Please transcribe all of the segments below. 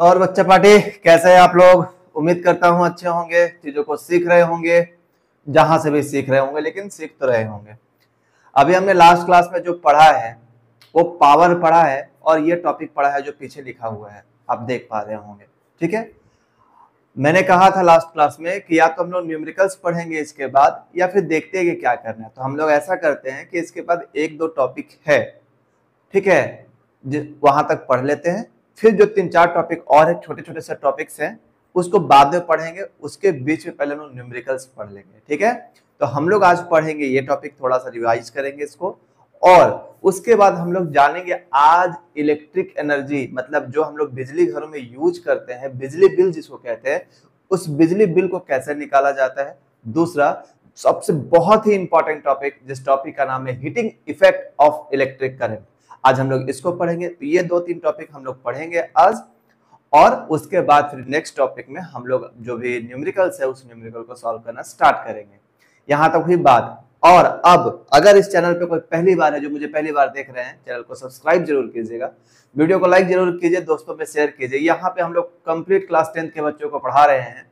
और बच्चा पार्टी कैसे हैं आप लोग। उम्मीद करता हूं अच्छे होंगे, चीजों को सीख रहे होंगे, जहां से भी सीख रहे होंगे, लेकिन सीख तो रहे होंगे। अभी हमने लास्ट क्लास में जो पढ़ा है वो पावर पढ़ा है और ये टॉपिक पढ़ा है जो पीछे लिखा हुआ है, आप देख पा रहे होंगे। ठीक है, मैंने कहा था लास्ट क्लास में कि या तो हम लोग न्यूमेरिकल्स पढ़ेंगे इसके बाद, या फिर देखते हैं कि क्या करना है। तो हम लोग ऐसा करते हैं कि इसके बाद एक दो टॉपिक है, ठीक है, वहां तक पढ़ लेते हैं, फिर जो 3-4 टॉपिक और है, छोटे छोटे से टॉपिक्स हैं, उसको बाद में पढ़ेंगे। उसके बीच में पहले लोग न्यूमेरिकल्स पढ़ लेंगे। ठीक है, तो हम लोग आज पढ़ेंगे ये टॉपिक, थोड़ा सा रिवाइज करेंगे इसको, और उसके बाद हम लोग जानेंगे आज इलेक्ट्रिक एनर्जी, मतलब जो हम लोग बिजली घरों में यूज करते हैं, बिजली बिल जिसको कहते हैं, उस बिजली बिल को कैसे निकाला जाता है। दूसरा सबसे बहुत ही इंपॉर्टेंट टॉपिक, जिस टॉपिक का नाम है heating effect of electric current, आज हम लोग इसको पढ़ेंगे। तो ये 2-3 टॉपिक हम लोग पढ़ेंगे आज, और उसके बाद फिर नेक्स्ट टॉपिक में हम लोग जो भी न्यूमेरिकल्स है उस न्यूमेरिकल को सॉल्व करना स्टार्ट करेंगे। यहां तक हुई बात। और अब अगर इस चैनल पे कोई पहली बार है, जो मुझे पहली बार देख रहे हैं, चैनल को सब्सक्राइब जरूर कीजिएगा, वीडियो को लाइक जरूर कीजिए, दोस्तों में शेयर कीजिए। यहाँ पे हम लोग कंप्लीट क्लास 10th के बच्चों को पढ़ा रहे हैं,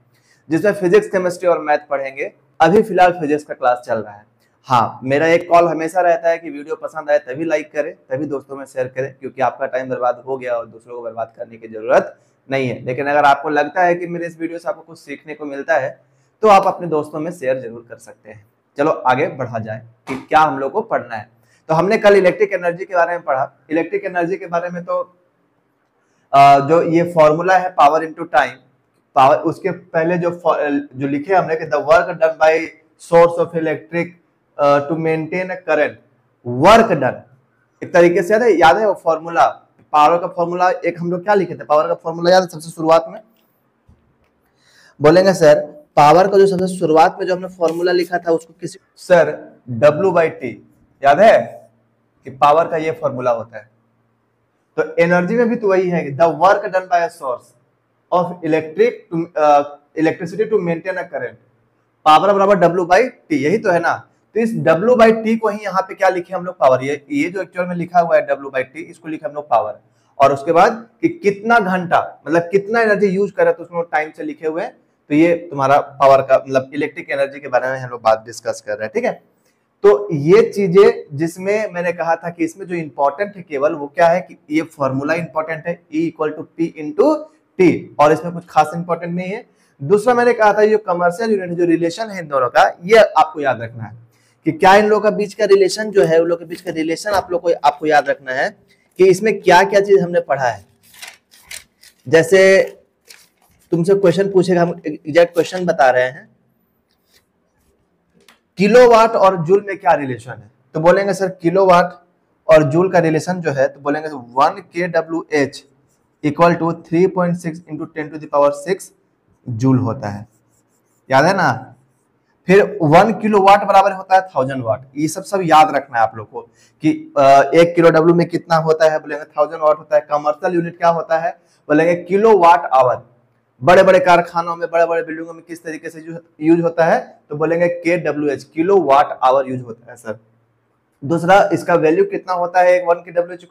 जिसमें फिजिक्स, केमिस्ट्री और मैथ पढ़ेंगे। अभी फिलहाल फिजिक्स का क्लास चल रहा है। हाँ, मेरा एक कॉल हमेशा रहता है कि वीडियो पसंद आए तभी लाइक करें, तभी दोस्तों में शेयर करें, क्योंकि आपका टाइम बर्बाद हो गया और दूसरों को बर्बाद करने की जरूरत नहीं है। लेकिन अगर आपको लगता है कि मेरे इस वीडियो से आपको कुछ सीखने को मिलता है, तो आप अपने दोस्तों में शेयर जरूर कर सकते हैं। चलो आगे बढ़ा जाए कि क्या हम लोग को पढ़ना है। तो हमने कल इलेक्ट्रिक एनर्जी के बारे में पढ़ा। इलेक्ट्रिक एनर्जी के बारे में तो जो ये फॉर्मूला है पावर इनटू टाइम, पावर, उसके पहले जो लिखे हमने कि the work done by source of electric to maintain a current, work done, एक तरीके से याद है वो फॉर्मूला, पावर का फॉर्मूला। एक हम लोग क्या लिखे थे, पावर का फॉर्मूला याद है सबसे शुरुआत में? बोलेंगे सर, पावर का जो सबसे शुरुआत में जो हमने फॉर्मूला लिखा था उसको किसी, सर W/T, याद है कि पावर का ये फॉर्मूला होता है। तो एनर्जी में भी तो वही है, the work done by a source of electricity to maintain a current, power बराबर W/T, यही तो है ना। तो इस W/T को ही यहाँ पे क्या लिखे हम लोग, पावर। ये जो एक्चुअल में लिखा हुआ है W/T, इसको लिखे हम लोग पावर। और उसके बाद कि कितना घंटा, मतलब कितना एनर्जी यूज करे, तो उसमें टाइम से लिखे हुए हैं। तो ये तुम्हारा पावर का, मतलब इलेक्ट्रिक एनर्जी के बारे में हम लोग बात डिस्कस कर रहे हैं। ठीक है, तो ये चीजें जिसमें मैंने कहा था कि इसमें जो इंपॉर्टेंट है केवल वो क्या है कि ये फॉर्मूला इंपॉर्टेंट है, E=P/T, और इसमें कुछ खास इंपॉर्टेंट नहीं है। दूसरा मैंने कहा था ये कमर्शियल यूनिट, जो रिलेशन है इन दोनों का, ये आपको याद रखना है कि क्या इन लोगों का बीच का रिलेशन जो है, उन लोगों के बीच का रिलेशन आप लोग को आपको याद रखना है कि इसमें क्या क्या चीज हमने पढ़ा है। जैसे तुमसे क्वेश्चन पूछेगा, हम एग्जैक्ट क्वेश्चन बता रहे हैं, किलोवाट और जूल में क्या रिलेशन है। तो बोलेंगे सर किलोवाट और जूल का रिलेशन जो है, तो बोलेंगे 1 kWh = 3.6 × 10⁶ जूल होता है, याद है ना। फिर 1 किलोवाट बराबर होता है 1000 वाट। ये सब याद रखना है आप लोग को कि 1 किलो डब्ल्यू में कितना होता है, बोलेंगे 1000 वाट होता है। कमर्शियल यूनिट क्या होता है, बोलेंगे किलोवाट आवर। बड़े बड़े कारखानों में, बड़े बड़े बिल्डिंगों में किस तरीके से यूज होता है, तो बोलेंगे KWH, किलोवाट आवर यूज होता है सर। दूसरा, इसका वैल्यू कितना होता है, 1 kWh =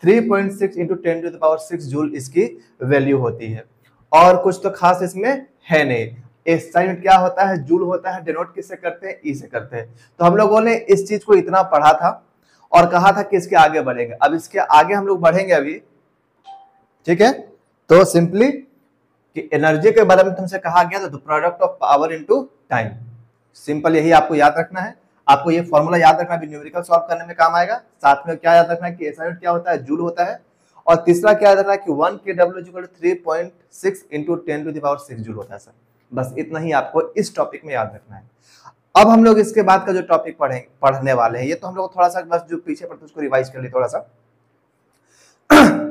3.6 × 10⁶ जूल इसकी वैल्यू होती है। और कुछ तो खास इसमें है नहीं। SI यूनिट क्या होता है, जूल होता है, डिनोट किससे करते हैं, E से करते हैं। तो हम लोगों ने इस चीज को इतना पढ़ा था और कहा था कि इसके आगे बढ़ेंगे। अब इसके आगे हम लोग बढ़ेंगे अभी, ठीक है। तो सिंपली कि एनर्जी के बारे में तुमसे कहा गया था, तो product of power into time, simple यही आपको याद रखना है। आपको ये फॉर्मूला याद रखना है, न्यूमेरिकल सॉल्व करने में काम आएगा। साथ में क्या याद रखना है कि SI यूनिट क्या होता है, जूल होता है। और तीसरा क्या याद रखना है कि 1 kWh = 3.6 × 10⁶ जूल होता है सर। बस इतना ही आपको इस टॉपिक में याद रखना है। अब हम लोग इसके बाद का जो टॉपिक पढ़ने वाले हैं, ये तो हम लोग थोड़ा सा बस जो पीछे पढ़ते उसको रिवाइज कर लिए थोड़ा सा।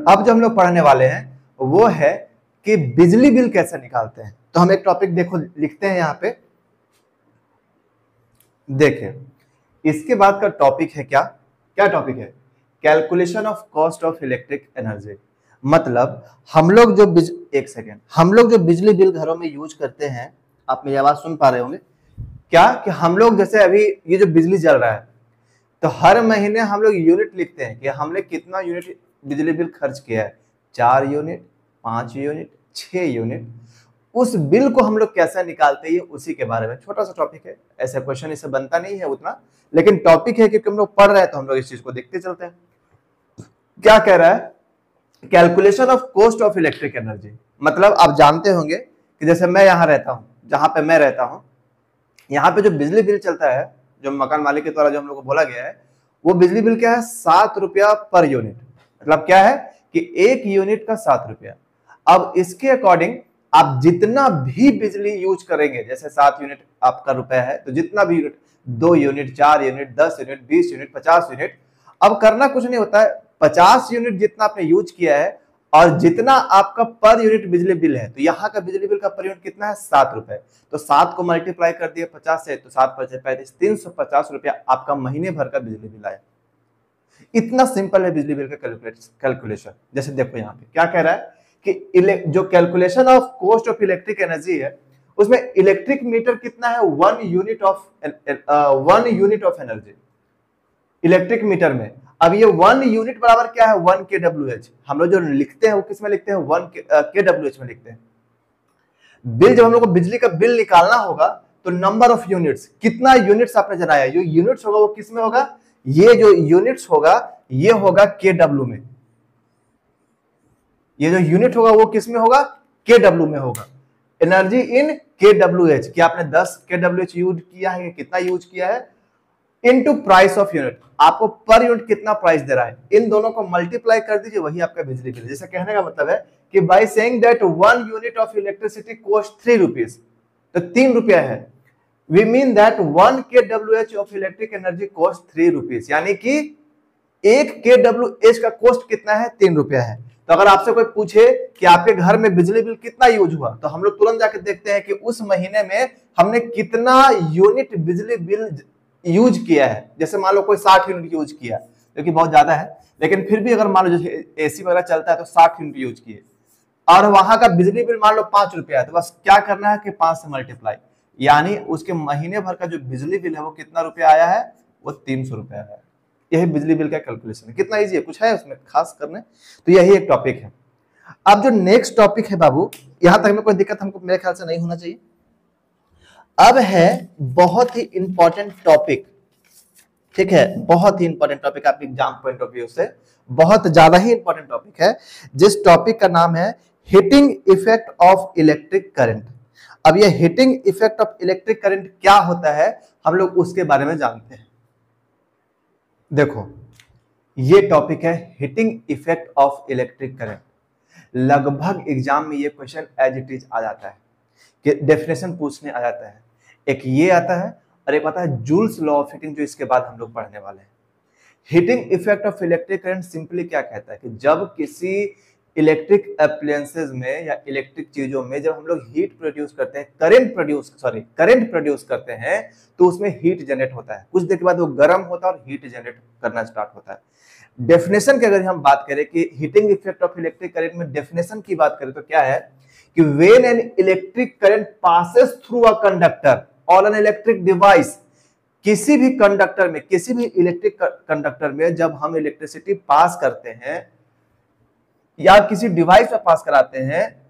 अब जो हम लोग पढ़ने वाले हैं वो है कि बिजली बिल कैसे निकालते हैं। तो हम एक टॉपिक देखो लिखते हैं यहाँ पे, देखें। इसके बाद का टॉपिक है क्या, क्या टॉपिक है, calculation of cost of electric energy. मतलब हम लोग जो एक सेकेंड, हम लोग जो बिजली बिल घरों में यूज करते हैं, आप मेरी आवाज सुन पा रहे होंगे क्या, कि हम लोग जैसे अभी ये जो बिजली जल रहा है, तो हर महीने हम लोग यूनिट लिखते हैं कि हमने कितना यूनिट बिजली बिल खर्च किया है, 4 यूनिट, 5 यूनिट, 6 यूनिट, उस बिल को हम लोग कैसे निकालते हैं उसी के बारे में छोटा सा टॉपिक है। ऐसा क्वेश्चन इससे बनता नहीं है उतना, लेकिन टॉपिक है क्योंकि हम लोग पढ़ रहे हैं तो हम लोग इस चीज को देखते चलते हैं। क्या कह रहा है, calculation of cost of electric energy. मतलब आप जानते होंगे कि जैसे मैं यहाँ रहता हूँ, जहां पे मैं रहता हूँ, यहाँ पे जो बिजली बिल चलता है, जो मकान मालिक के द्वारा जो हम लोग को बोला गया है, वो बिजली बिल क्या है, 7 रुपया पर यूनिट। मतलब क्या है कि 1 यूनिट का 7 रुपया। अब इसके अकॉर्डिंग आप जितना भी बिजली यूज करेंगे, जैसे 7 यूनिट आपका रुपया है, तो जितना भी unit, 2 unit, 4 unit, 10 unit, 20 unit, 50 unit, अब करना कुछ नहीं होता है, 50 यूनिट जितना आपने यूज किया है और जितना आपका पर यूनिट बिजली बिल है, तो यहाँ का बिजली बिल का पर यूनिट कितना है, 7 रुपए। तो 7 को मल्टीप्लाई कर दिया 50 से, तो 7 5 35, 350 रुपया आपका महीने भर का बिजली बिल आया। इतना सिंपल है बिजली बिल का कैलकुलेशन। जैसे देखो यहाँ पे क्या कह रहा है कि जो calculation of cost of electric energy है, उसमें इलेक्ट्रिक मीटर कितना है, 1 unit of energy electric meter में। अब ये 1 यूनिट बराबर क्या है, 1 kWh। हम लोग जो लिखते हैं वो किस में लिखते हैं, 1 kWh में लिखते हैं। बिल जब हम लोग को बिजली का बिल निकालना होगा तो नंबर ऑफ यूनिट्स, कितना यूनिट्स आपने जलाया, जो यूनिट्स होगा वो किस में होगा, ये जो यूनिट्स होगा ये होगा kW में। ये जो यूनिट होगा वो किस में होगा, kW में होगा। एनर्जी इन kWh, कि आपने 10 kWh यूज किया है, कितना यूज किया है, इनटू प्राइस ऑफ यूनिट, आपको पर यूनिट कितना प्राइस दे रहा है, इन दोनों को मल्टीप्लाई कर दीजिए, वही आपका बिजली बिल। जैसे कहने का मतलब है कि by saying that 1 unit of electricity cost 3 rupees, तो 3 रुपया है, we mean that 1 kWh of electric energy cost 3 rupees, यानी कि 1 kWh का कॉस्ट कितना है, 3 रुपया है। तो अगर आपसे कोई पूछे कि आपके घर में बिजली बिल कितना यूज हुआ, तो हम लोग तुरंत जाकर देखते हैं कि उस महीने में हमने कितना यूनिट बिजली बिल यूज किया है। जैसे मान लो कोई 60 यूनिट यूज किया, जो कि बहुत ज्यादा है, लेकिन फिर भी अगर मान लो जैसे एसी वगैरह चलता है तो 60 यूनिट यूज किए, और वहां का बिजली बिल मान लो 5 रुपया है, तो बस क्या करना है कि 5 से मल्टीप्लाई, यानी उसके महीने भर का जो बिजली बिल है वो कितना रुपया आया है, वो 300 रुपया है। यही बिजली बिल का कैलकुलेशन है। कितना इजी है, कुछ है उसमें खास करने, तो यही एक टॉपिक है। अब जो नेक्स्ट टॉपिक है बाबू, यहां तक में कोई दिक्कत हमको मेरे ख्याल से नहीं होना चाहिए। अब है बहुत ही इंपॉर्टेंट टॉपिक, ठीक है, बहुत ही इंपॉर्टेंट टॉपिक, आपके एग्जाम पॉइंट ऑफ व्यू से बहुत ज्यादा ही इंपॉर्टेंट टॉपिक है, जिस टॉपिक का नाम है heating effect of electric current. अब ये heating effect of electric current क्या होता है, हम लोग उसके बारे में जानते हैं। देखो ये टॉपिक है heating effect of electric current. लगभग एग्जाम में ये क्वेश्चन एज इट इज आ जाता है, कि डेफिनेशन पूछने आ जाता है। एक ये आता है और एक आता है जूल्स लॉ ऑफ हीटिंग, जो इसके बाद हम लोग पढ़ने वाले हैं। Heating effect of electric current simply क्या कहता है कि जब किसी इलेक्ट्रिक एप्लायंसेस में या इलेक्ट्रिक चीजों में जब हम लोग हीट प्रोड्यूस करते हैं, करंट प्रोड्यूस करते हैं, तो उसमें हीट जनरेट होता है। कुछ देर के बाद वो गर्म होता है और हीट जनरेट करना स्टार्ट होता है। डेफिनेशन की अगर हम बात करें कि heating effect of electric current में डेफिनेशन की बात करें तो क्या है कि when an electric current passes through a conductor और एन इलेक्ट्रिक डिवाइस, किसी भी कंडक्टर में, किसी भी इलेक्ट्रिक कंडक्टर में जब हम इलेक्ट्रिसिटी पास करते हैं या किसी डिवाइस पर पास कराते हैं,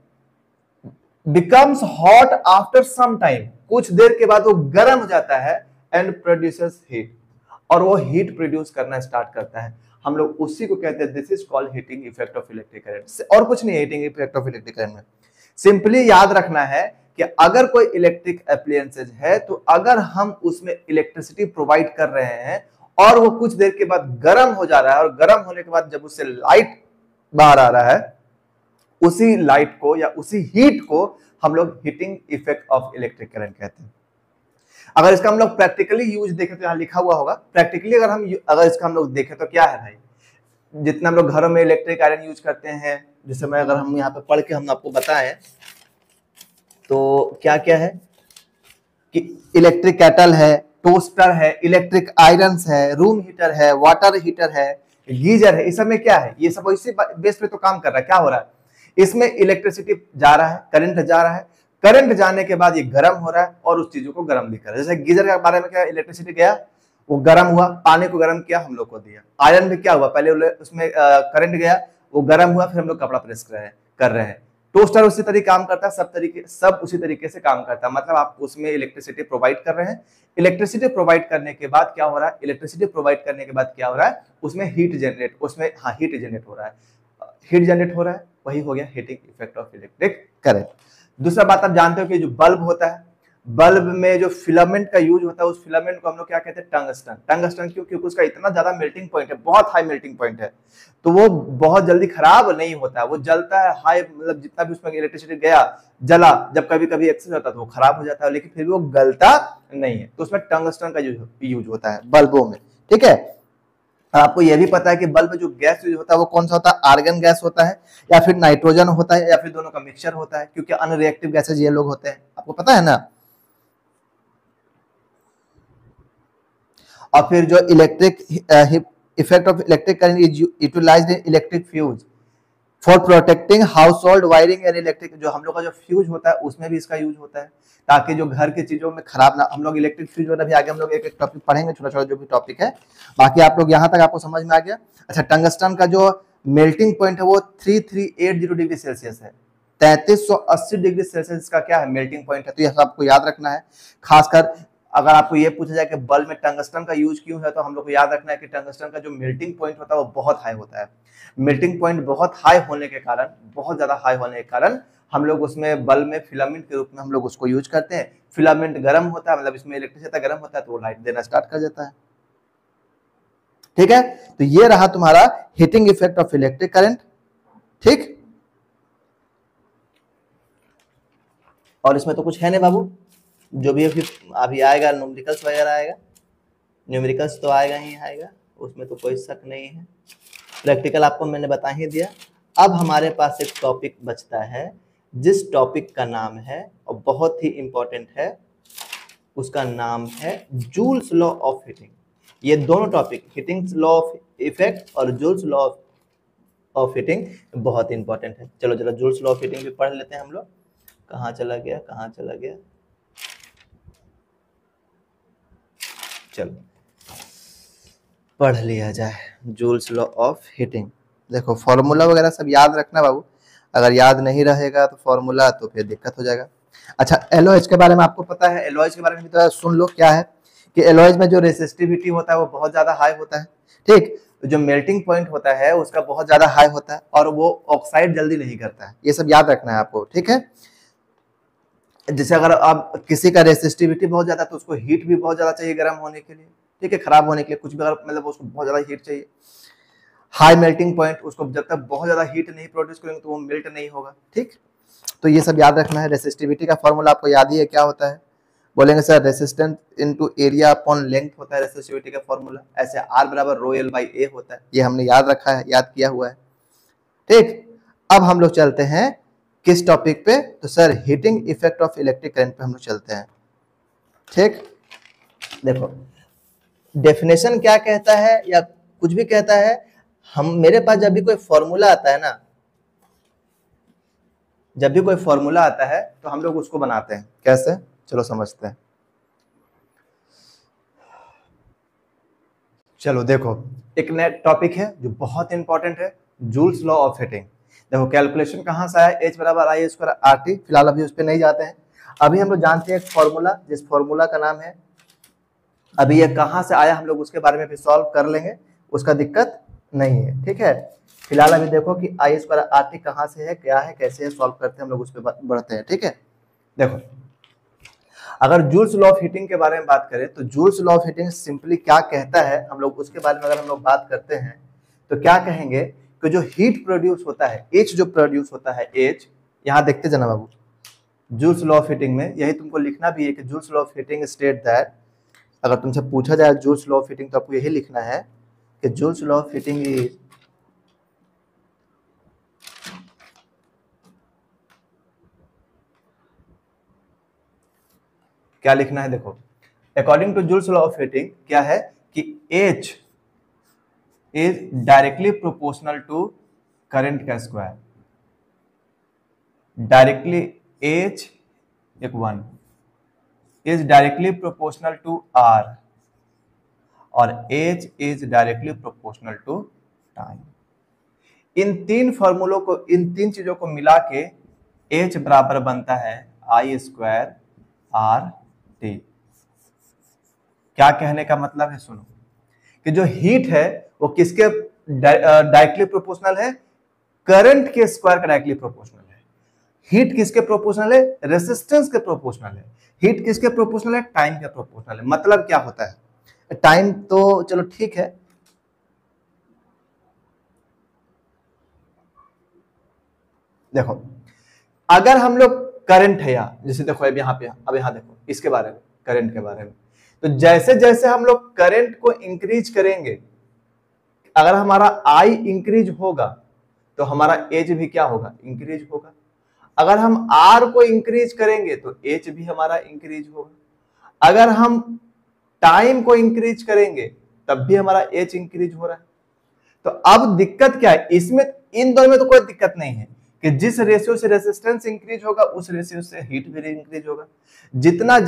becomes hot after some time, कुछ देर के बाद वो गर्म हो जाता है, एंड प्रोड्यूसेस हीट, और वो हीट प्रोड्यूस करना स्टार्ट करता है। हम लोग उसी को कहते हैं, this is called heating effect of electric current. और कुछ नहीं है heating effect of electric current में, सिंपली याद रखना है कि अगर कोई इलेक्ट्रिक एप्लायंसेज है, तो अगर हम उसमें इलेक्ट्रिसिटी प्रोवाइड कर रहे हैं और वो कुछ देर के बाद गर्म हो जा रहा है, और गर्म होने के बाद जब उससे लाइट बाहर आ रहा है, उसी लाइट को या उसी हीट को हम लोग heating effect of electric current कहते हैं। अगर इसका हम लोग प्रैक्टिकली यूज देखें तो यहां लिखा हुआ होगा, प्रैक्टिकली अगर इसका हम लोग देखें तो क्या है भाई, जितना हम लोग घरों में इलेक्ट्रिक आयरन यूज करते हैं, जैसे मैं अगर हम यहाँ पे पढ़ के हम आपको बताएं तो क्या क्या है कि इलेक्ट्रिक केटल है, टोस्टर है, इलेक्ट्रिक आयरन है, रूम हीटर है, वाटर हीटर है, गीजर है। इस सब में क्या है, ये सब इसी बेस पे तो काम कर रहा है। क्या हो रहा है, इसमें इलेक्ट्रिसिटी जा रहा है, करंट जा रहा है, करंट जाने के बाद ये गर्म हो रहा है और उस चीजों को गर्म भी कर रहा है। जैसे गीजर के बारे में क्या, इलेक्ट्रिसिटी गया, वो गर्म हुआ, पानी को गर्म किया, हम लोग को दिया। आयरन में क्या हुआ, पहले उसमें करंट गया, वो गर्म हुआ, फिर हम लोग कपड़ा प्रेस कर रहे हैं। टोस्टर उसी तरीके काम करता है, सब उसी तरीके से काम करता है। मतलब आप उसमें इलेक्ट्रिसिटी प्रोवाइड कर रहे हैं, इलेक्ट्रिसिटी प्रोवाइड करने के बाद क्या हो रहा है, इलेक्ट्रिसिटी प्रोवाइड करने के बाद क्या हो रहा है, उसमें हीट जनरेट हो रहा है, हीट जनरेट हो रहा है, वही हो गया heating effect of electric current. दूसरा बात आप जानते हो कि जो बल्ब होता है, बल्ब में जो फिलामेंट का यूज होता है, उस फिलामेंट को हम लोग क्या कहते हैं, टंगस्टन। टंगस्टन क्यों? क्योंकि उसका इतना ज्यादा मेल्टिंग पॉइंट है, बहुत हाई मेल्टिंग पॉइंट है, तो वो बहुत जल्दी खराब नहीं होता है, वो जलता है हाई, मतलब जितना भी उसमें इलेक्ट्रिसिटी गया जला, जब कभी कभी एक्सेस होता है तो वो खराब हो जाता है, लेकिन फिर भी वो गलता नहीं है, तो उसमें टंगस्टन का यूज होता है बल्बों में। ठीक है, आपको यह भी पता है कि बल्ब में जो गैस यूज होता है वो कौन सा होता है, आर्गन गैस होता है, या फिर नाइट्रोजन होता है, या फिर दोनों का मिक्सचर होता है, क्योंकि अनरिएक्टिव गैसेज ये लोग होते हैं, आपको पता है ना। और फिर जो electric effect of electric current is utilised in electric fuse for protecting house hold wiring and electric. जो हम लोग का जो फ्यूज होता है उसमें भी इसका यूज होता है, ताकि जो घर की चीजों में खराब ना, हम लोग इलेक्ट्रिक फ्यूज वाला भी आगे हम लोग एक एक टॉपिक पढ़ेंगे, छोटा छोटा जो भी टॉपिक है, बाकी आप लोग यहाँ तक आपको समझ में आ गया। अच्छा, टंगस्टन का जो मेल्टिंग पॉइंट है वो 3380 डिग्री सेल्सियस है, 3380 डिग्री सेल्सियस का क्या है, मेल्टिंग पॉइंट है, तो यह आपको याद रखना है। खासकर अगर आपको ये पूछा जाए कि बल्ब में टंगस्टन का यूज क्यों है, तो हम लोग को याद रखना है कि टंगस्टन का जो मेल्टिंग पॉइंट होता है वो बहुत हाई होता है। मेल्टिंग पॉइंट बहुत हाई होने के कारण, बहुत ज्यादा हाई होने के कारण हम लोग उसमें बल्ब में फिलामेंट के रूप में हम लोग उसको यूज करते हैं। फिलामेंट गर्म होता है, मतलब इसमें इलेक्ट्रिसिटी गर्म होता है, तो वो लाइट देना स्टार्ट कर देता है। ठीक है, तो ये रहा तुम्हारा heating effect of electric current. ठीक, और इसमें तो कुछ है नहीं बाबू, जो भी अभी आएगा न्यूमेरिकल्स वगैरह आएगा, न्यूमेरिकल्स तो आएगा ही आएगा, उसमें तो कोई शक नहीं है। प्रैक्टिकल आपको मैंने बता ही दिया। अब हमारे पास एक टॉपिक बचता है, जिस टॉपिक का नाम है और बहुत ही इंपॉर्टेंट है, उसका नाम है जूल्स लॉ ऑफ हीटिंग। ये दोनों topic, heating law of effect और जूल्स लॉ ऑफ हीटिंग, बहुत इंपॉर्टेंट है। चलो जरा जूल्स लॉ ऑफ हीटिंग भी पढ़ लेते हैं हम लोग। कहाँ चला गया, कहाँ चला गया, चलो पढ़ लिया जाए जूल्स लॉ ऑफ हीटिंग। देखो फॉर्मूला वगैरह सब याद रखना बाबू, अगर याद नहीं रहेगा तो फॉर्मूला तो फिर दिक्कत हो जाएगा। अच्छा, एलओएच के बारे में आपको पता है, एलओएच के बारे में भी तो सुन लो। क्या है कि एलओएच में जो रेसिस्टिविटी होता है वो बहुत ज्यादा हाई होता है। ठीक, जो मेल्टिंग पॉइंट होता है उसका बहुत ज्यादा हाई होता है, और वो ऑक्साइड जल्दी नहीं करता है, ये सब याद रखना है आपको। ठीक है, जैसे अगर आप किसी का रेसिस्टिविटी बहुत ज्यादा, तो उसको हीट भी बहुत ज्यादा चाहिए गर्म होने के लिए, ठीक है, खराब होने के लिए कुछ भी, अगर मतलब उसको बहुत ज्यादा हीट चाहिए। हाई मेल्टिंग पॉइंट, उसको जब तक बहुत ज्यादा हीट नहीं प्रोड्यूस करेंगे तो वो मेल्ट नहीं होगा। ठीक, तो ये सब याद रखना है। रेसिस्टिविटी का फॉर्मूला आपको याद ही है, क्या होता है, बोलेंगे sir resistance into area upon length होता है रेसिस्टिविटी का फॉर्मूला। ऐसे R बराबर रो एल बाई ए होता है, ये हमने याद रखा है, याद किया हुआ है। ठीक, अब हम लोग चलते हैं किस टॉपिक पे, तो sir heating effect of electric current पे हम लोग चलते हैं। ठीक, देखो डेफिनेशन क्या कहता है या कुछ भी कहता है, हम मेरे पास जब भी कोई फॉर्मूला आता है ना, जब भी कोई फॉर्मूला आता है तो हम लोग उसको बनाते हैं कैसे, चलो समझते हैं। चलो देखो, एक नया टॉपिक है जो बहुत इंपॉर्टेंट है, जूल्स लॉ ऑफ हीटिंग। देखो कैलकुलेशन कहाँ से आया, H बराबर आई स्क्वायर आर टी, फिलहाल अभी उस पर नहीं जाते हैं। अभी हम लोग जानते हैं एक फॉर्मूला, जिस फॉर्मूला का नाम है, अभी ये कहाँ से आया हम लोग उसके बारे में भी सॉल्व कर लेंगे, उसका दिक्कत नहीं है। ठीक है, फिलहाल अभी देखो कि आई स्क्वायर आर टी कहाँ से है, क्या है, कैसे है, सॉल्व करते हैं हम लोग, उस पर बढ़ते हैं। ठीक है, देखो अगर जूल्स लॉ ऑफ हीटिंग के बारे में बात करें तो joules law of heating simply क्या कहता है, हम लोग उसके बारे में अगर हम लोग बात करते हैं तो क्या कहेंगे कि जो हीट प्रोड्यूस होता है, H जो प्रोड्यूस होता है, H यहाँ देखते जाना बाबू, जूल्स लॉ ऑफ हीटिंग में यही तुमको लिखना भी है कि Joule's law of heating state that, अगर तुमसे पूछा जाए जूल्स लॉ ऑफ हीटिंग तो आपको यही लिखना है कि Joule's law of heating is क्या लिखना है, देखो according to Joule's law of heating क्या है कि H is directly proportional to current का स्क्वायर, डायरेक्टली H एक 1 is directly proportional to R और H is directly proportional to time. इन तीन फॉर्मूलों को, इन तीन चीजों को मिला के H बराबर बनता है I स्क्वायर आर टी। क्या कहने का मतलब है, सुनो, कि जो हीट है वो किसके डायरेक्टली प्रोपोर्शनल है, करंट के स्क्वायर का डायरेक्टली प्रोपोर्शनल है। हीट किसके प्रोपोर्शनल है, रेजिस्टेंस के प्रोपोर्शनल है। हीट किसके प्रोपोर्शनल है, टाइम के प्रोपोर्शनल है। मतलब क्या होता है, टाइम तो चलो ठीक है, देखो अगर हम लोग करंट है यहाँ, जैसे देखो अब यहाँ पे, अब यहाँ देखो इसके बारे में, करंट के बारे में, तो जैसे जैसे हम लोग करंट को इंक्रीज करेंगे, अगर हमारा आई इंक्रीज होगा तो हमारा एज भी क्या होगा, इंक्रीज होगा। अगर हम आर को इंक्रीज करेंगे तो एच भी हमारा इंक्रीज होगा। अगर हम टाइम को इंक्रीज करेंगे तब भी हमारा एच इंक्रीज हो रहा है। तो अब दिक्कत क्या है इसमें, इन दोनों में तो कोई दिक्कत नहीं है कि जिस रेशियो से रेजिस्टेंस इंक्रीज होगा उस रेशियो से हीट भी इंक्रीज होगा। जितना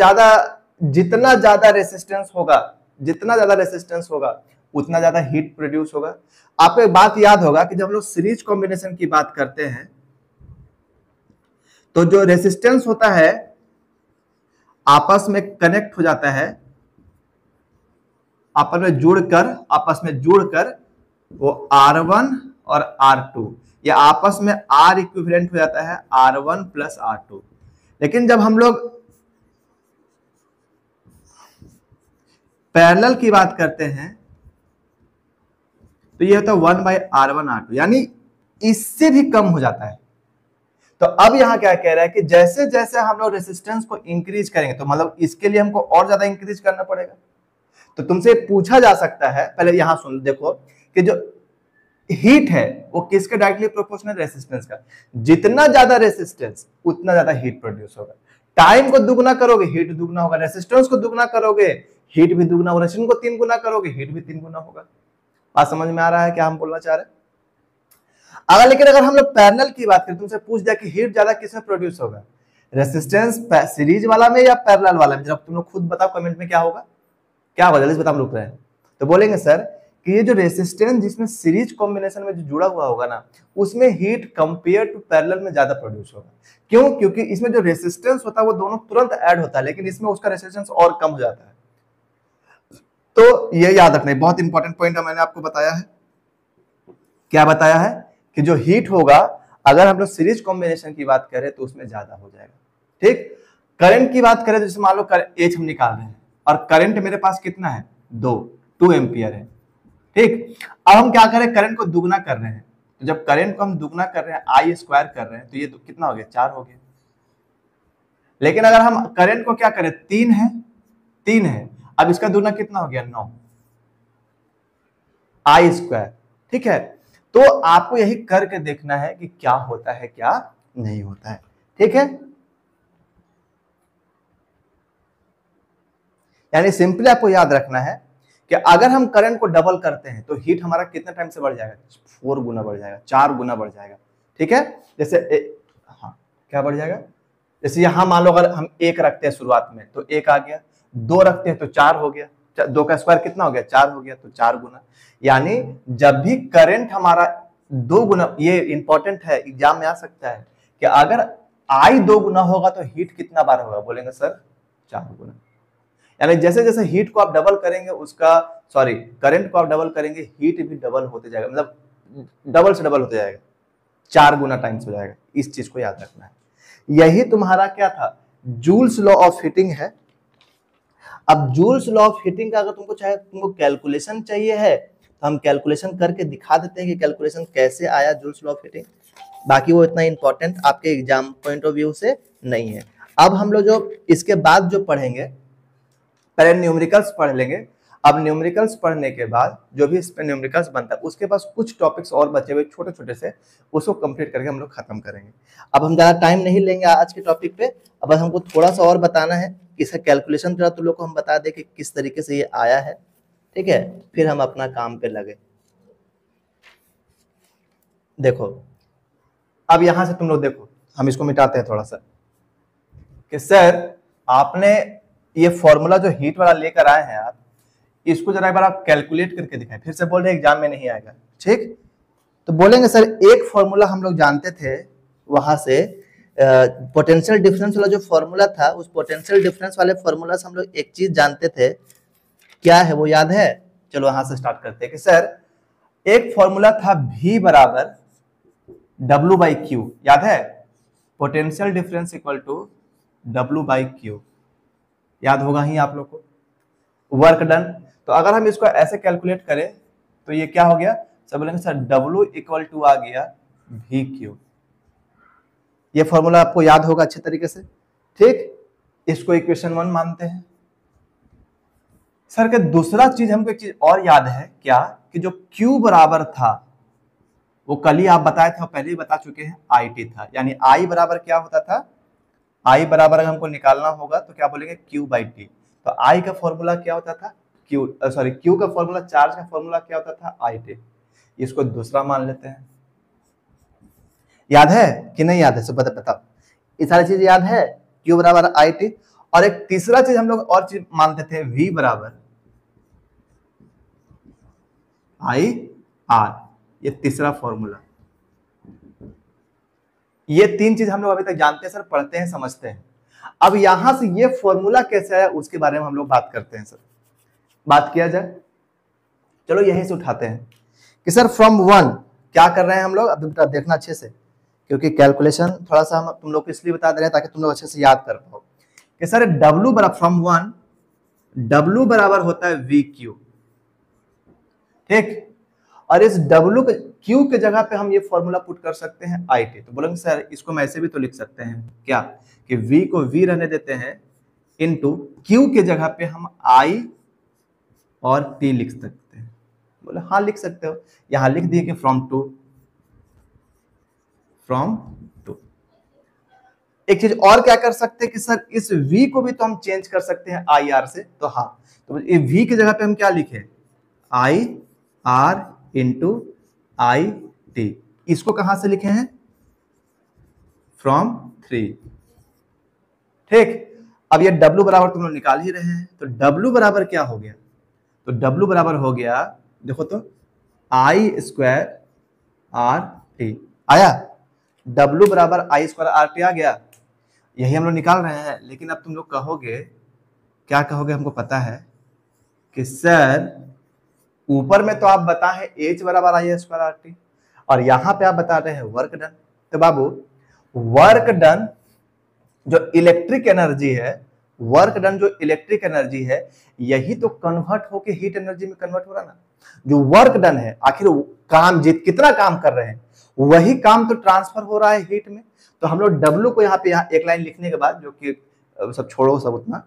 ज्यादा रेजिस्टेंस होगा, जितना ज्यादा रेजिस्टेंस होगा उतना ज्यादा हीट प्रोड्यूस होगा। आपको एक बात याद होगा कि जब हम लोग सीरीज कॉम्बिनेशन की बात करते हैं तो जो रेजिस्टेंस होता है आपस में कनेक्ट हो जाता है, आपस में जुड़कर वो R1 और R2, या आपस में R इक्विवेलेंट हो जाता है R1 प्लस R2। लेकिन जब हम लोग पैरेलल की बात करते हैं तो ये होता है 1/R1R2, यानी इससे भी कम हो जाता है। तो अब यहां क्या कह रहा है कि जैसे जैसे हम लोग रेजिस्टेंस को इंक्रीज करेंगे, तो मतलब इसके लिए हमको और ज्यादा इंक्रीज करना पड़ेगा। तो तुमसे पूछा जा सकता है, पहले यहां सुन देखो कि जो हीट है वो किसके डायरेक्टली प्रोपोर्शनल, रेजिस्टेंस का। जितना ज्यादा रेजिस्टेंस उतना ज्यादा हीट प्रोड्यूस होगा। टाइम को दुगना करोगे हीट दुगना होगा, रेजिस्टेंस को दुगना करोगे हीट भी दुगना होगा, रेजिस्टेंस को 3 गुना करोगे हीट भी 3 गुना होगा। बात समझ में आ रहा है क्या हम बोलना चाह रहे हैं? लेकिन अगर हम लोग पैरेलल की बात करें, तुमसे पूछ दिया कि हीट ज्यादा किसमें प्रोड्यूस होगा, रेजिस्टेंस सीरीज वाला में या पैरेलल वाला में? जब तुम लोग खुद बताओ कमेंट में क्या होगा, क्या होगा जल्दी बताओ, हम रुक रहे हैं। तो बोलेंगे सर कि ये जो रेजिस्टेंस जिसमें सीरीज कॉम्बिनेशन में जो जुड़ा हुआ होगा ना, उसमें हीट कंपेयर टू पैरेलल में ज्यादा प्रोड्यूस होगा। क्यों? क्योंकि इसमें जो रेजिस्टेंस होता है वो दोनों तुरंत ऐड होता है, लेकिन इसमें उसका रेजिस्टेंस और कम हो जाता है। तो ये याद रखना, बहुत इंपॉर्टेंट पॉइंट मैंने आपको बताया है। क्या बताया है कि जो हीट होगा अगर हम लोग सीरीज कॉम्बिनेशन की बात करें तो उसमें ज्यादा हो जाएगा। ठीक, करंट की बात करें तो जैसे मान लो एच हम निकाल रहे हैं और करंट मेरे पास कितना है, 2 एम्पियर है। ठीक, अब हम क्या करें, करंट को दुगना कर रहे हैं। तो जब करंट को हम दुगना कर रहे हैं, आई स्क्वायर कर रहे हैं, तो ये तो कितना हो गया, 4 हो गया। लेकिन अगर हम करंट को क्या करें, 3 है, अब इसका दुगना कितना हो गया, 9 आई स्क्वायर। ठीक है, तो आपको यही करके देखना है कि क्या होता है क्या नहीं होता है। ठीक है, यानी सिंपली आपको याद रखना है कि अगर हम करंट को डबल करते हैं तो हीट हमारा कितने टाइम से बढ़ जाएगा, 4 गुना बढ़ जाएगा, 4 गुना बढ़ जाएगा। ठीक है, जैसे हाँ क्या बढ़ जाएगा, जैसे यहां मान लो अगर हम 1 रखते हैं शुरुआत में तो 1 आ गया, 2 रखते हैं तो 4 हो गया, 2 का स्क्वायर कितना हो गया, 4 हो गया, तो 4 गुना। यानी जब भी करंट हमारा 2 गुना, ये इंपॉर्टेंट है, एग्जाम में आ सकता है कि अगर आई 2 गुना होगा तो हीट कितना बार होगा, बोलेंगे सर 4 गुना। यानी जैसे जैसे हीट को आप डबल करेंगे करंट को आप डबल करेंगे, हीट भी डबल होते जाएगा, मतलब डबल से डबल होते जाएगा, 4 गुना टाइम्स हो जाएगा। इस चीज को याद रखना है। यही तुम्हारा क्या था, जूल्स लॉ ऑफ हीटिंग है। अब जूल्स लॉ ऑफ हीटिंग का अगर तुमको कैलकुलेशन चाहिए है तो हम कैलकुलेशन करके दिखा देते हैं कि कैलकुलेशन कैसे आया जूल्स लॉ ऑफ हीटिंग। बाकी वो इतना इंपॉर्टेंट आपके एग्जाम पॉइंट ऑफ व्यू से नहीं है। अब हम लोग जो इसके बाद जो पढ़ेंगे, पहले न्यूमेरिकल्स पढ़ लेंगे। अब न्यूमेरिकल्स पढ़ने के बाद जो भी इस पे न्यूमेरिकल्स बनता है उसके पास कुछ टॉपिक्स और बचे हुए छोटे छोटे से, उसको कंप्लीट करके हम लोग खत्म करेंगे। अब हम ज्यादा टाइम नहीं लेंगे आज के टॉपिक पे। अब बस हमको थोड़ा सा और बताना है, इसका कैलकुलेशन थोड़ा तुम लोग को हम बता दें कि किस तरीके से ये आया है। ठीक है, फिर हम अपना काम पे लगे। देखो अब यहां से तुम लोग देखो, हम इसको मिटाते हैं थोड़ा सा कि सर आपने ये फॉर्मूला जो हीट वाला लेकर आए हैं आप, इसको जरा एक बार आप कैलकुलेट करके दिखाएं। फिर से बोल रहे एग्जाम में नहीं आएगा। ठीक, तो बोलेंगे सर एक फॉर्मूला हम लोग जानते थे, वहां से पोटेंशियल डिफरेंस वाला जो फॉर्मूला था, उस पोटेंशियल डिफरेंस वाले फॉर्मूला से हम लोग एक चीज जानते थे, क्या है वो याद है? चलो वहां से स्टार्ट करते हैं कि सर एक फॉर्मूला था V बराबर W/Q, याद है? Potential difference equal to W/Q, याद होगा ही आप लोग को। वर्क डन, तो अगर हम इसको ऐसे कैलकुलेट करें तो ये क्या हो गया? सब बोलेंगे सर W इक्वल टू आ गया VQ। ये फॉर्मूला आपको याद होगा अच्छे तरीके से, ठीक? इसको इक्वेशन 1 मानते हैं। सर के दूसरा चीज हमको एक चीज और याद है, क्या? कि जो Q बराबर था वो कल ही आप बताए थे और पहले ही बता चुके हैं, IT था। यानी I बराबर क्या होता था? I बराबर अगर हमको निकालना होगा तो क्या बोलेंगे? Q/T। तो I का फॉर्मूला क्या होता था? Q का फॉर्मूला, चार्ज का फॉर्मूला क्या होता था? IT। इसको दूसरा मान लेते हैं। याद है कि नहीं याद है? सब बताओ, ये सारी चीज याद है? Q बराबर IT। और एक तीसरा चीज हम लोग और चीज मानते थे, V बराबर IR। ये तीसरा फॉर्मूला। ये तीन चीज हम लोग अभी तक जानते हैं सर, पढ़ते हैं, समझते हैं। अब यहां से ये फॉर्मूला कैसे आया उसके बारे में हम लोग बात करते हैं सर। बात किया जाए, चलो यहीं से उठाते हैं कि सर फ्रॉम 1 क्या कर रहे हैं हम लोग। अब बेटा देखना अच्छे से, क्योंकि कैलकुलेशन थोड़ा सा हम तुम लोग को इसलिए बता दे रहे हैं ताकि तुम लोग अच्छे से याद कर पाओ कि सर W बराबर फ्रॉम 1, W बराबर होता है VQ, ठीक? और इस W Q के जगह पे हम ये फॉर्मूला पुट कर सकते हैं IT। तो बोलेंगे सर इसको मैं ऐसे भी तो लिख सकते हैं, क्या? कि V को V रहने देते हैं, इनटू Q के जगह पे हम I और T लिख सकते हैं। बोले हाँ लिख सकते हो। यहां लिख दिए कि फ्रॉम टू। एक चीज और क्या कर सकते हैं कि सर इस V को भी तो हम चेंज कर सकते हैं IR से। तो हाँ, तो ये V की जगह पे हम क्या लिखे? IR into IT। इसको कहां से लिखे हैं? फ्रॉम 3, ठीक? अब ये W बराबर तुम लोग निकाल ही रहे हैं, तो W बराबर क्या हो गया? तो W बराबर हो गया, देखो तो, I² RT आया। W बराबर I² RT आ गया। यही हम लोग निकाल रहे हैं। लेकिन अब तुम लोग कहोगे, क्या कहोगे? हमको पता है कि सर ऊपर में तो आप बता है H बराबर I² RT, और यहां पे आप बता रहे हैं वर्क डन। तो बाबू वर्क डन जो इलेक्ट्रिक एनर्जी है, वर्क डन जो इलेक्ट्रिक एनर्जी है, यही तो कन्वर्ट होके हीट एनर्जी में कन्वर्ट हो रहा ना। जो वर्क डन है, आखिर काम कितना काम कर रहे हैं, वही काम तो ट्रांसफर हो रहा है हीट में। तो हम लोग W को यहाँ एक लाइन लिखने के बाद, जो कि सब छोड़ो सब उतना,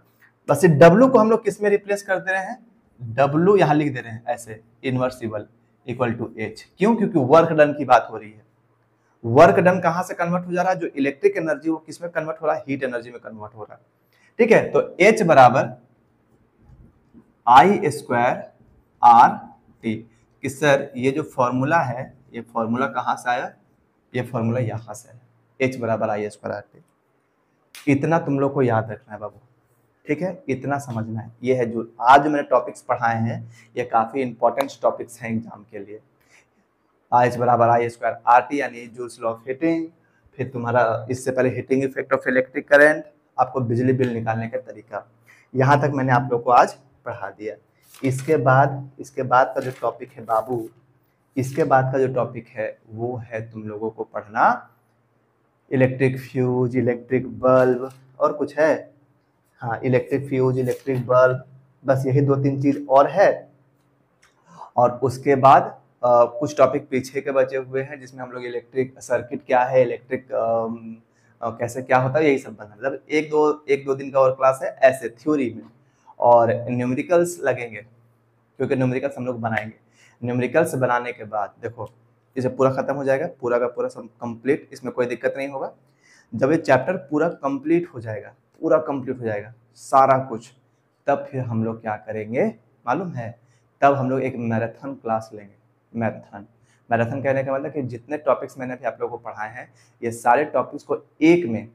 बस W को हम लोग किस में रिप्लेस कर दे रहे हैं? W यहाँ लिख दे रहे हैं ऐसे, इनवर्सिबल इक्वल टू H। क्यों? क्योंकि वर्क डन की बात हो रही है। वर्क डन कहां से कन्वर्ट हो जा रहा है? जो इलेक्ट्रिक एनर्जी वो किस में कन्वर्ट हो रहा है? हीट एनर्जी में कन्वर्ट हो रहा है, ठीक है? तो H बराबर I² RT। कि सर ये जो फॉर्मूला है, ये फॉर्मूला कहां से आया? ये फॉर्मूला यहां से है, H बराबर I² RT। इतना तुम लोग को याद रखना है बाबू, ठीक है? इतना समझना है। ये है जो आज मैंने टॉपिक्स पढ़ाए हैं, ये काफी इंपॉर्टेंट टॉपिक्स हैं एग्जाम के लिए। H बराबर I² RT यानी जूल्स लॉ ऑफ हीटिंग, फिर तुम्हारा इससे पहले heating effect of electric current, आपको बिजली बिल निकालने का तरीका, यहाँ तक मैंने आप लोग को आज पढ़ा दिया। इसके बाद का जो टॉपिक है बाबू, इसके बाद का जो टॉपिक है वो है तुम लोगों को पढ़ना इलेक्ट्रिक फ्यूज, इलेक्ट्रिक बल्ब, और कुछ है? हाँ, इलेक्ट्रिक फ्यूज, इलेक्ट्रिक बल्ब, बस यही 2-3 चीज और है। और उसके बाद कुछ टॉपिक पीछे के बचे हुए हैं, जिसमें हम लोग इलेक्ट्रिक सर्किट क्या है, इलेक्ट्रिक कैसे क्या होता है, यही सब बना। मतलब एक दो दिन का और क्लास है ऐसे थ्योरी में, और न्यूमेरिकल्स लगेंगे, क्योंकि न्यूमेरिकल्स हम लोग बनाएंगे। न्यूमेरिकल्स बनाने के बाद देखो, इसे पूरा खत्म हो जाएगा, पूरा का पूरा कंप्लीट, इसमें कोई दिक्कत नहीं होगा। जब ये चैप्टर पूरा कंप्लीट हो जाएगा सारा कुछ, तब फिर हम लोग क्या करेंगे मालूम है? तब हम लोग एक मैराथन क्लास लेंगे। मैराथन कहने का मतलब कि जितने टॉपिक्स मैंने अभी आप लोगों को पढ़ाए हैं, ये सारे टॉपिक्स को एक में,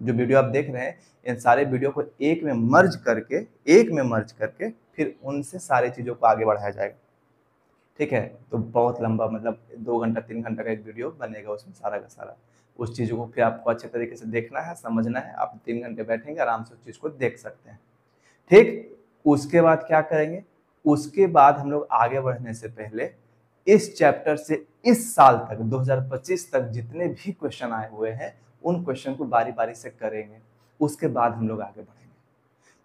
जो वीडियो आप देख रहे हैं, इन सारे वीडियो को एक में मर्ज करके फिर उनसे सारी चीजों को आगे बढ़ाया जाएगा, ठीक है। तो बहुत लंबा, मतलब 2 घंटा 3 घंटा का एक वीडियो बनेगा उसमें सारा का सारा। उस चीज़ को फिर आपको अच्छे तरीके से देखना है, समझना है। आप 3 घंटे बैठेंगे आराम से उस चीज़ को देख सकते हैं। ठीक, उसके बाद क्या करेंगे, उसके बाद हम लोग आगे बढ़ने से पहले इस चैप्टर से इस साल तक 2025 तक जितने भी क्वेश्चन आए हुए हैं उन क्वेश्चन को बारी बारी से करेंगे। उसके बाद हम लोग आगे बढ़ेंगे,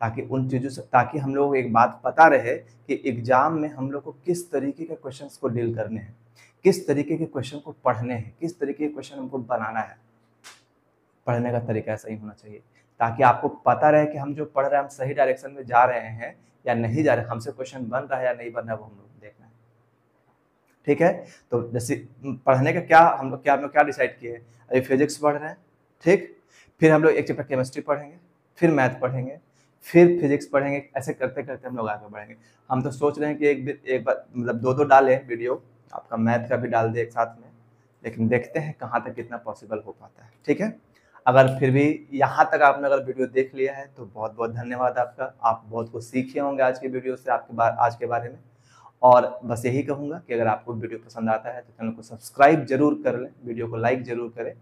ताकि उन चीज़ों से, ताकि हम लोग को एक बात पता रहे कि एग्जाम में हम लोग को किस तरीके के क्वेश्चंस को डील करने हैं, किस तरीके के क्वेश्चन को पढ़ने हैं, किस तरीके के क्वेश्चन हमको बनाना है। पढ़ने का तरीका ऐसा ही होना चाहिए, ताकि आपको पता रहे कि हम जो पढ़ रहे हैं हम सही डायरेक्शन में जा रहे हैं या नहीं जा रहे, हमसे क्वेश्चन बन रहा है या नहीं बन रहा है, वो हम लोग देखना है। ठीक है, तो जैसे पढ़ने का क्या हम लोग क्या डिसाइड किए, अभी फिजिक्स पढ़ रहे हैं, ठीक, फिर हम लोग एक चैप्टर केमिस्ट्री पढ़ेंगे, फिर मैथ पढ़ेंगे, फिर फिजिक्स पढ़ेंगे, ऐसे करते करते हम लोग आगे बढ़ेंगे। हम तो सोच रहे हैं कि एक बार मतलब 2-2 डालें वीडियो, आपका मैथ का भी डाल दे एक साथ में, लेकिन देखते हैं कहाँ तक कितना पॉसिबल हो पाता है। ठीक है, अगर फिर भी यहाँ तक आपने अगर वीडियो देख लिया है तो बहुत बहुत धन्यवाद आपका। आप बहुत कुछ सीखे होंगे आज की वीडियो से, आज के बारे में। और बस यही कहूँगा कि अगर आपको वीडियो पसंद आता है तो चैनल को सब्सक्राइब जरूर कर लें, वीडियो को लाइक जरूर करें,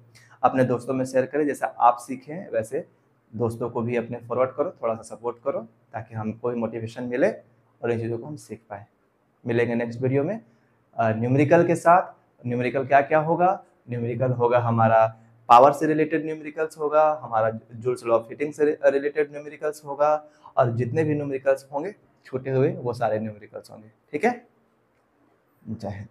अपने दोस्तों में शेयर करें। जैसा आप सीखे हैं वैसे दोस्तों को भी अपने फॉरवर्ड करो, थोड़ा सा सपोर्ट करो, ताकि हमको भी मोटिवेशन मिले और इन चीज़ों को हम सीख पाए। मिलेंगे नेक्स्ट वीडियो में न्यूमेरिकल के साथ। न्यूमेरिकल क्या क्या होगा, न्यूमेरिकल होगा हमारा पावर से रिलेटेड न्यूमेरिकल्स होगा, हमारा जूल्स लॉ ऑफ हीटिंग से रिलेटेड न्यूमेरिकल्स होगा, और जितने भी न्यूमेरिकल्स होंगे छूटे हुए वो सारे न्यूमेरिकल्स होंगे। ठीक है, जय हिंद।